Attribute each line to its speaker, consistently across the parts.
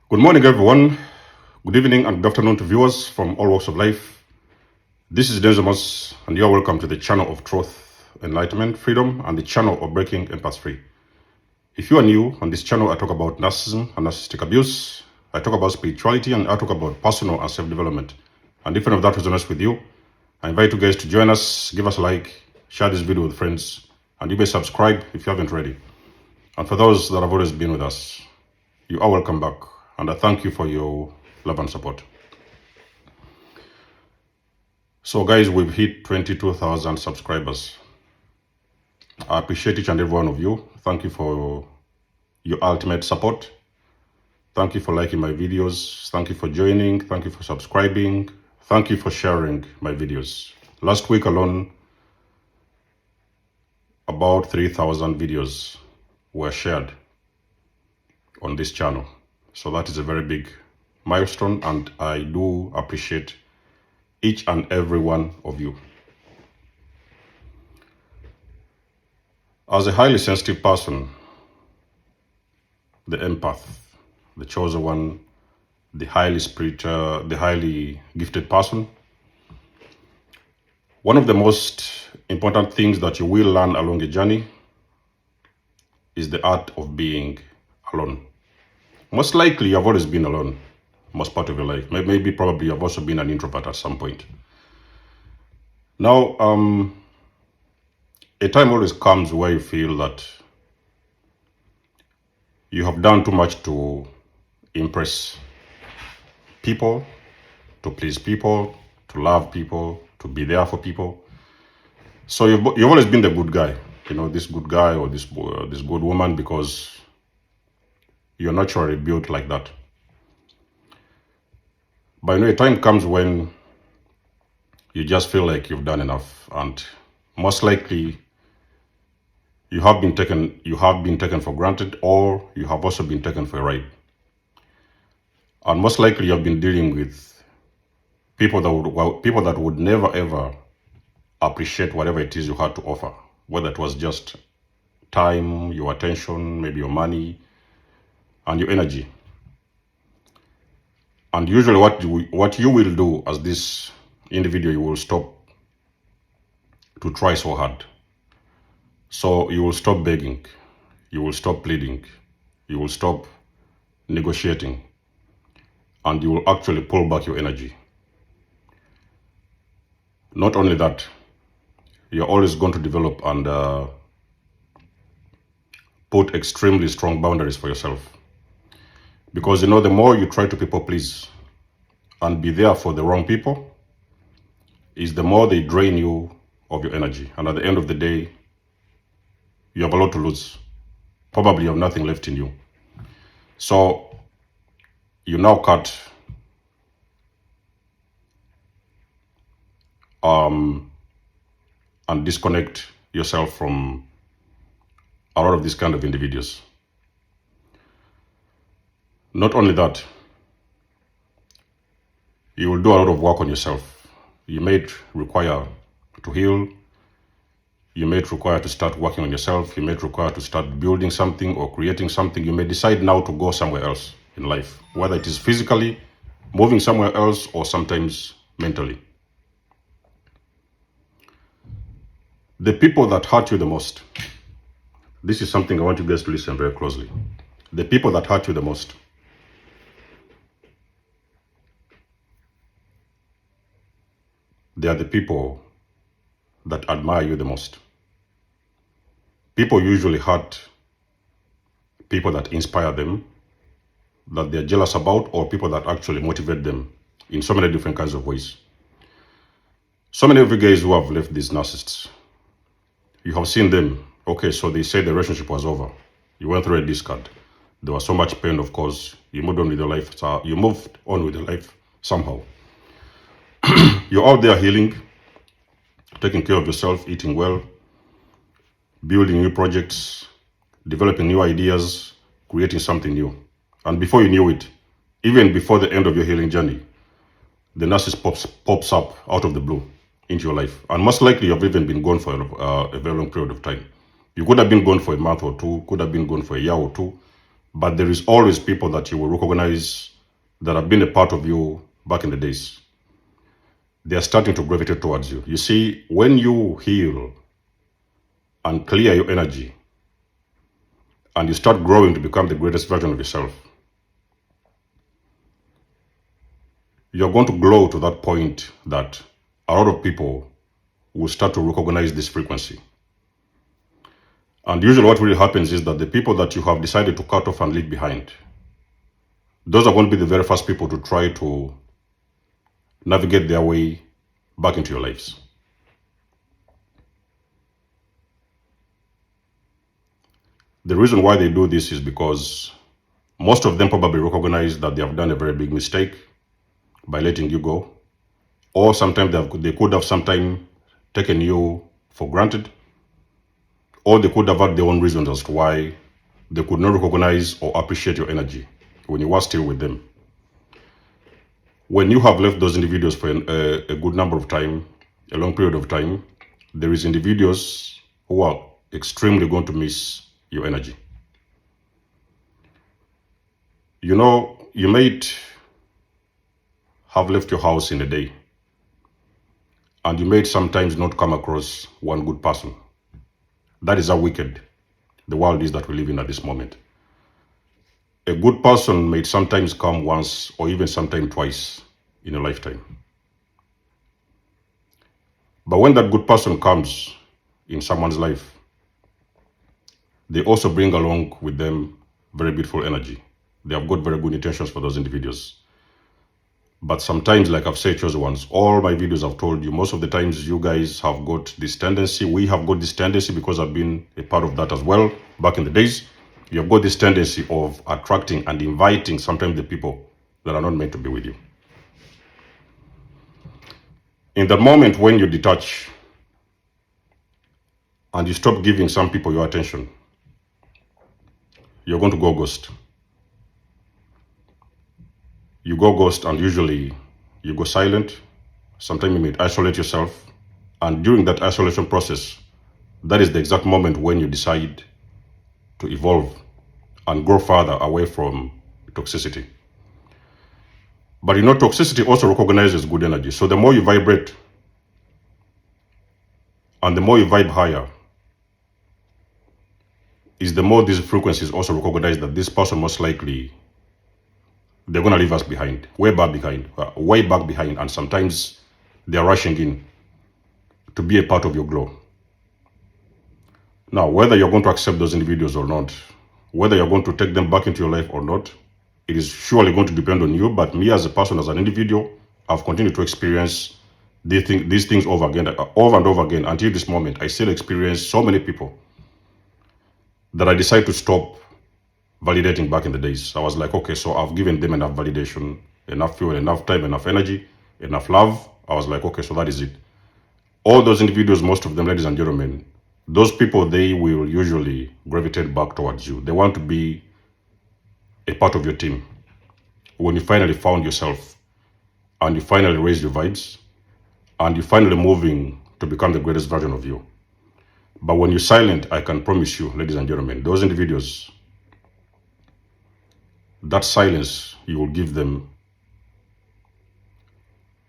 Speaker 1: Good morning, everyone. Good evening and good afternoon to viewers from all walks of life. This is nikymus, and you are welcome to the channel of truth, enlightenment, freedom, and the channel of breaking empath free. If you are new on this channel, I talk about narcissism and narcissistic abuse. I talk about spirituality, and I talk about personal and self-development. And if any of that resonates with you, I invite you guys to join us, give us a like, share this video with friends, and you may subscribe if you haven't already. And for those that have always been with us, you are welcome back. And I thank you for your love and support. So guys, we've hit 22,000 subscribers. I appreciate each and every one of you. Thank you for your ultimate support. Thank you for liking my videos. Thank you for joining. Thank you for subscribing. Thank you for sharing my videos. Last week alone, about 3,000 videos were shared on this channel. So that is a very big milestone, and I do appreciate each and every one of you. As a highly sensitive person, the empath, the chosen one, the highly spiritual, the highly gifted person, one of the most important things that you will learn along a journey is the art of being alone. Most likely, you've always been alone most part of your life. Maybe probably you've also been an introvert at some point. Now, a time always comes where you feel that you have done too much to impress people, to please people, to love people, to be there for people. So you've always been the good guy, this good guy or this good woman, because you're naturally built like that. But a time comes when you just feel like you've done enough, and most likely you have been taken for granted, or you have also been taken for a ride. And most likely you have been dealing with people that would never ever appreciate whatever it is you had to offer, whether it was just time, your attention, maybe your money, and your energy. And usually what you will do as this individual, you will stop to try so hard. So you will stop begging, you will stop pleading, you will stop negotiating, and you will actually pull back your energy. Not only that, you're always going to develop and put extremely strong boundaries for yourself. Because the more you try to people please and be there for the wrong people, is the more they drain you of your energy. And at the end of the day, you have a lot to lose. Probably you have nothing left in you. So you now cut and disconnect yourself from a lot of these kind of individuals. Not only that, you will do a lot of work on yourself. You may require to heal. You may require to start working on yourself. You may require to start building something or creating something. You may decide now to go somewhere else in life, whether it is physically, moving somewhere else, or sometimes mentally. The people that hurt you the most, this is something I want you guys to listen very closely. The people that hurt you the most, they are the people that admire you the most. People usually hurt people that inspire them, that they're jealous about, or people that actually motivate them in so many different kinds of ways. So many of you guys who have left these narcissists, you have seen them. Okay, so they say the relationship was over. You went through a discard. There was so much pain, of course. You moved on with your life. You moved on with your life somehow. You're out there healing, taking care of yourself, eating well, building new projects, developing new ideas, creating something new. And before you knew it, even before the end of your healing journey, the narcissist pops up out of the blue into your life. And most likely you have even been gone for a very long period of time. You could have been gone for a month or two, could have been gone for a year or two, But there is always people that you will recognize that have been a part of you back in the days. They are starting to gravitate towards you. You see, when you heal and clear your energy and you start growing to become the greatest version of yourself, you're going to glow to that point that a lot of people will start to recognize this frequency. And usually what really happens is that the people that you have decided to cut off and leave behind, those are going to be the very first people to try to navigate their way back into your lives. The reason why they do this is because most of them probably recognize that they have done a very big mistake by letting you go, or sometimes they could have sometimes taken you for granted, or they could have had their own reasons as to why they could not recognize or appreciate your energy when you were still with them. When you have left those individuals for a good number of time, a long period of time, there is individuals who are extremely going to miss your energy. You know, you might have left your house in a day, and you may sometimes not come across one good person. That is how wicked the world is that we live in at this moment. A good person may sometimes come once or even sometimes twice in a lifetime. But when that good person comes in someone's life, they also bring along with them very beautiful energy. They have got very good intentions for those individuals. But sometimes, like I've said, chosen ones, all my videos I've told you, most of the times you guys have got this tendency. We have got this tendency because I've been a part of that as well back in the days. You have got this tendency of attracting and inviting sometimes the people that are not meant to be with you. In the moment when you detach and you stop giving some people your attention, you're going to go ghost. You go ghost, and usually you go silent. Sometimes you may isolate yourself. And during that isolation process, that is the exact moment when you decide to evolve and grow further away from toxicity. But you know, toxicity also recognizes good energy. So the more you vibrate and the more you vibe higher, is the more these frequencies also recognize that this person most likely, they're going to leave us behind, way back behind. And sometimes they're rushing in to be a part of your glow. Now, whether you're going to accept those individuals or not, whether you're going to take them back into your life or not, it is surely going to depend on you. But me as a person, as an individual, I've continued to experience these things over and over again until this moment. I still experience so many people that I decided to stop validating back in the days. I was like, okay, so I've given them enough validation, enough fuel, enough time, enough energy, enough love. I was like, okay, so that is it. All those individuals, most of them, ladies and gentlemen, those people, they will usually gravitate back towards you. They want to be a part of your team. When you finally found yourself and you finally raised your vibes and you're finally moving to become the greatest version of you. But when you're silent, I can promise you, ladies and gentlemen, those individuals, that silence you will give them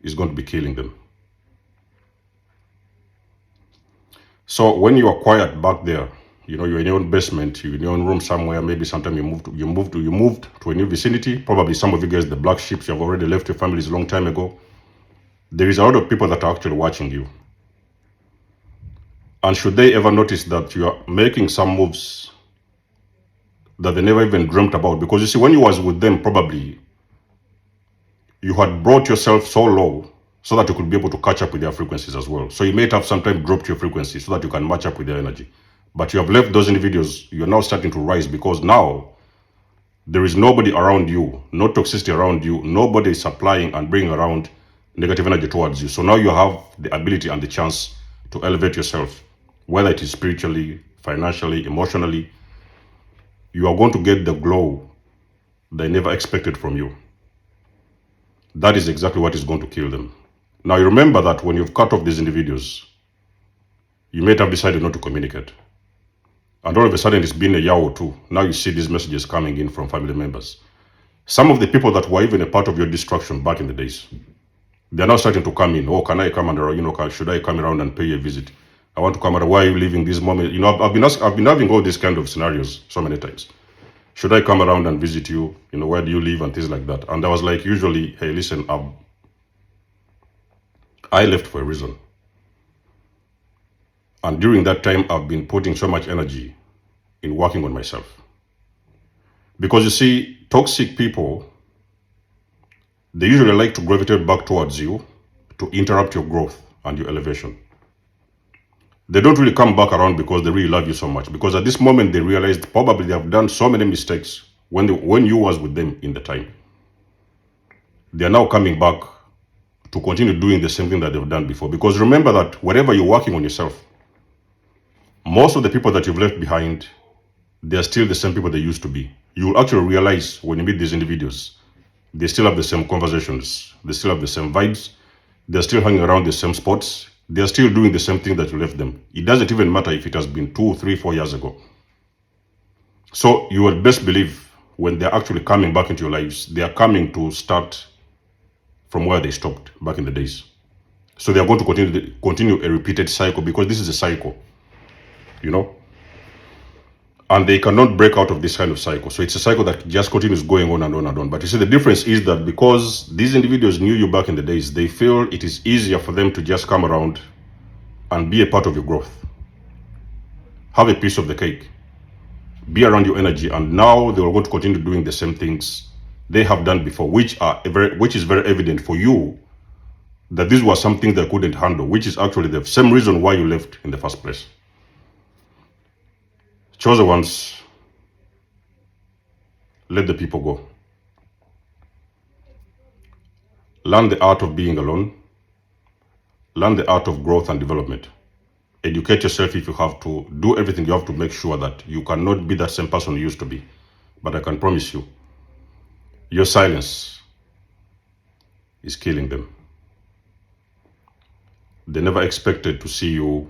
Speaker 1: is going to be killing them. So when you are quiet back there, you know, you're in your own basement, you're in your own room somewhere, maybe sometime you moved to a new vicinity. Probably some of you guys, the black sheep, you have already left your families a long time ago. There is a lot of people that are actually watching you. And should they ever notice that you are making some moves that they never even dreamt about, because you see, when you was with them, probably you had brought yourself so low so that you could be able to catch up with their frequencies as well. So you may have sometimes dropped your frequency so that you can match up with their energy. But you have left those individuals, you're now starting to rise, because now there is nobody around you, no toxicity around you, nobody is supplying and bringing around negative energy towards you. So now you have the ability and the chance to elevate yourself, whether it is spiritually, financially, emotionally. You are going to get the glow they never expected from you. That is exactly what is going to kill them. Now you remember that when you've cut off these individuals, you may have decided not to communicate. And all of a sudden, it's been a year or two. Now you see these messages coming in from family members. Some of the people that were even a part of your destruction back in the days, they're now starting to come in. Oh, can I come and, should I come around and pay a visit? I want to come around. Why are you leaving this moment? I've been having all these kind of scenarios so many times. Should I come around and visit you? Where do you live and things like that? And I was like, usually, hey, listen, I left for a reason. And during that time, I've been putting so much energy in working on myself. Because you see, toxic people, they usually like to gravitate back towards you to interrupt your growth and your elevation. They don't really come back around because they really love you so much. Because at this moment, they realized probably they have done so many mistakes when you was with them in the time. They are now coming back to continue doing the same thing that they've done before. Because remember that wherever you're working on yourself, most of the people that you've left behind, they're still the same people they used to be. You'll actually realize when you meet these individuals, they still have the same conversations, they still have the same vibes, they're still hanging around the same spots, they're still doing the same thing that you left them. It doesn't even matter if it has been 2, 3, 4 years ago. So you would best believe when they're actually coming back into your lives, they are coming to start from where they stopped back in the days. So they are going to continue a repeated cycle, because this is a cycle, and they cannot break out of this kind of cycle. So it's a cycle that just continues going on and on and on. But you see, the difference is that because these individuals knew you back in the days, they feel it is easier for them to just come around and be a part of your growth, have a piece of the cake, be around your energy, and now they are going to continue doing the same things they have done before, which is very evident for you that this was something they couldn't handle, which is actually the same reason why you left in the first place. Chosen ones, let the people go. Learn the art of being alone. Learn the art of growth and development. Educate yourself if you have to. Do everything you have to make sure that you cannot be that same person you used to be. But I can promise you, your silence is killing them. They never expected to see you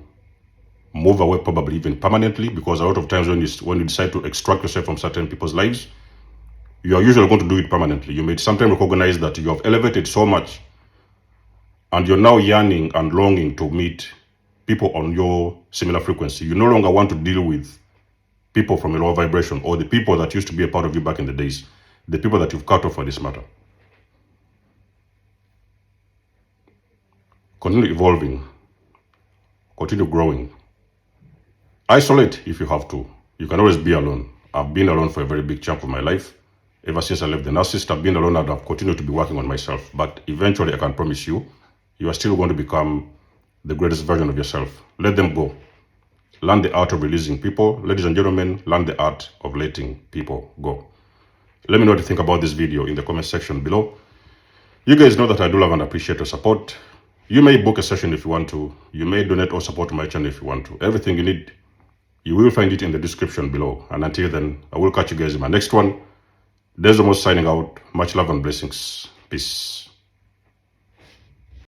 Speaker 1: move away, probably even permanently, because a lot of times when you decide to extract yourself from certain people's lives, you are usually going to do it permanently. You may sometimes recognize that you have elevated so much and you're now yearning and longing to meet people on your similar frequency. You no longer want to deal with people from a lower vibration, or the people that used to be a part of you back in the days, the people that you've cut off for this matter. Continue evolving. Continue growing. Isolate if you have to. You can always be alone. I've been alone for a very big chunk of my life. Ever since I left the narcissist, I've been alone and I've continued to be working on myself. But eventually, I can promise you, you are still going to become the greatest version of yourself. Let them go. Learn the art of releasing people. Ladies and gentlemen, learn the art of letting people go. Let me know what you think about this video in the comment section below. You guys know that I do love and appreciate your support. You may book a session if you want to. You may donate or support my channel if you want to. Everything you need, you will find it in the description below. And until then, I will catch you guys in my next one. There's almost signing out. Much love and blessings. Peace.